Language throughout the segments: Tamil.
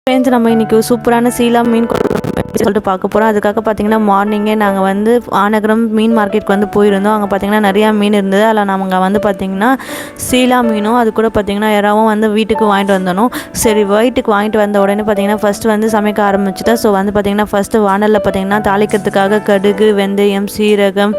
ஃப்ரெண்ட்ஸ், நம்ம இன்றைக்கி சூப்பரான சீலா மீன் குழம்பு சொல்லிட்டு பார்க்க போகிறோம். அதுக்காக பார்த்திங்கன்னா மார்னிங்கே நாங்கள் வந்து ஆனகரம் மீன் மார்க்கெட்டுக்கு வந்து போயிருந்தோம். அங்கே பார்த்திங்கன்னா நிறையா மீன் இருந்தது. அதில் நாங்கள் வந்து பார்த்திங்கன்னா சீலா மீனும் அது கூட பார்த்திங்கன்னா யாராவும் வந்து வீட்டுக்கு வாங்கிட்டு வந்தோம். சரி, வீட்டுக்கு வாங்கிட்டு வந்த உடனே பார்த்திங்கன்னா ஃபஸ்ட்டு வந்து சமைக்க ஆரம்பிச்சிட்டேன். ஸோ வந்து பார்த்திங்கன்னா ஃபஸ்ட்டு வானலில் பார்த்திங்கன்னா தாளிக்கிறதுக்காக கடுகு, வெந்தயம், சீரகம்,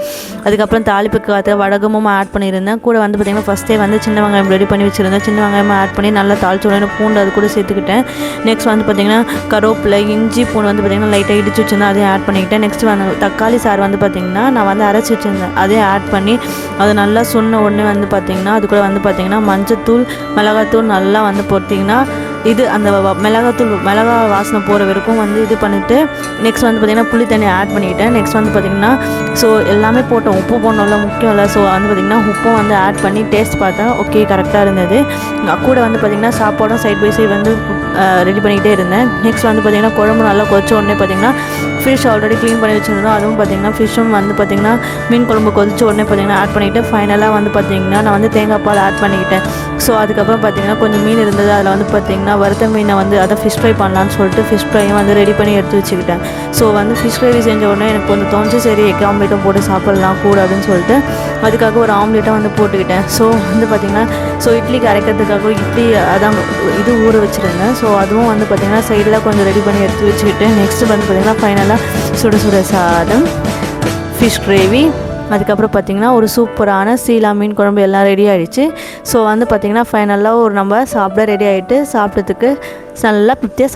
அதுக்கப்புறம் தாளிப்புக்காக வடகமும் ஆட் பண்ணியிருந்தேன். கூட வந்து பார்த்திங்கன்னா ஃபஸ்ட்டே வந்து சின்ன வெங்காயம் ரெடி பண்ணி வச்சுருந்தேன். சின்ன வெங்காயமாக ஆட் பண்ணி நல்லா தாளிச்ச உடனே பூண்டு அது கூட சேர்த்துக்கிட்டேன். நெக்ஸ்ட் வந்து பார்த்திங்கன்னா கருவேப்பிலை, இஞ்சி, பூண்டு வந்து பார்த்திங்கன்னா லைட்டாக இடிச்சு வச்சுருந்தேன், அதையும் ஆட் பண்ணிக்கிட்டேன். நெக்ஸ்ட் வந்து தக்காளி சாறு வந்து பார்த்திங்கன்னா நான் வந்து அரைச்சி வச்சுருந்தேன், அதையும் ஆட் பண்ணி அது நல்லா சொன்ன உடனே வந்து பார்த்திங்கன்னா அது கூட வந்து பார்த்திங்கன்னா மஞ்சத்தூள், மிளகாத்தூள் நல்லா வந்து போட்டிங்கன்னா இது அந்த மிளகா வாசனை போகிற வரைக்கும் வந்து இது பண்ணிவிட்டு நெக்ஸ்ட் வந்து பார்த்திங்கன்னா புளி தண்ணி ஆட் பண்ணிக்கிட்டேன். நெக்ஸ்ட் வந்து பார்த்திங்கன்னா ஸோ எல்லாமே போட்டோம், உப்பு போடணும்ல, முக்கியம் இல்லை. ஸோ வந்து பார்த்திங்கன்னா உப்பும் வந்து ஆட் பண்ணி டேஸ்ட் பார்த்தேன், ஓகே கரெக்டாக இருந்தது. கூட வந்து பார்த்திங்கன்னா சாப்பாடும் சைட் பை சைடு வந்து ரெடி பண்ணிக்கிட்டே இருந்தேன். நெக்ஸ்ட் வந்து பார்த்திங்கன்னா குழம்பு நல்லா கொதிச்ச உடனே பார்த்திங்கன்னா ஃபிஷ் ஆல்ரெடி க்ளீன் பண்ணி வச்சுருந்தோம், அதுவும் பார்த்திங்கன்னா ஃபிஷ்ஷும் வந்து பார்த்திங்கன்னா மீன் குழம்பு கொதிச்ச உடனே பார்த்திங்கன்னா ஆட் பண்ணிவிட்டு ஃபைனலாக வந்து பார்த்திங்கன்னா நான் வந்து தேங்காய் பால் ஆட் பண்ணிக்கிட்டேன். ஸோ அதுக்கப்புறம் பார்த்திங்கன்னா கொஞ்சம் மீன் இருந்தது, அதில் வந்து பார்த்திங்கன்னா வறுத்த மீனை வந்து அதை ஃபிஷ் ஃப்ரை பண்ணலான்னு சொல்லிட்டு ஃபிஷ் ஃப்ரையும் வந்து ரெடி பண்ணி எடுத்து வச்சுக்கிட்டேன். ஸோ வந்து ஃபிஷ் ஃப்ரை செஞ்ச உடனே எனக்கு கொஞ்சம் தோணுச்சு, சரி எக் ஆம்லேட்டும் போட்டு சாப்பிட்லாம் கூட அப்படின்னு சொல்லிட்டு அதுக்காக ஒரு ஆம்லேட்டும் வந்து போட்டுக்கிட்டேன். ஸோ வந்து பார்த்திங்கன்னா இட்லிக்கு அரைக்கிறதுக்காக இட்லி அதான் இது ஊற வச்சுருந்தேன். ஸோ அதுவும் வந்து பார்த்திங்கன்னா சைடில் கொஞ்சம் ரெடி பண்ணி எடுத்து வச்சுக்கிட்டு நெக்ஸ்ட்டு வந்து பார்த்திங்கன்னா ஃபைனலாக சுட சுட சாதம், ஃபிஷ் கிரேவி, அதுக்கப்புறம் பார்த்திங்கன்னா ஒரு சூப்பரான சீலா மீன் குழம்பு எல்லாம் ரெடி ஆகிடுச்சு. ஸோ வந்து பார்த்திங்கன்னா ஃபைனலாக நம்ம சாப்பிட ரெடி ஆகிட்டு சாப்பிட்டதுக்கு நல்லா திருப்தியாக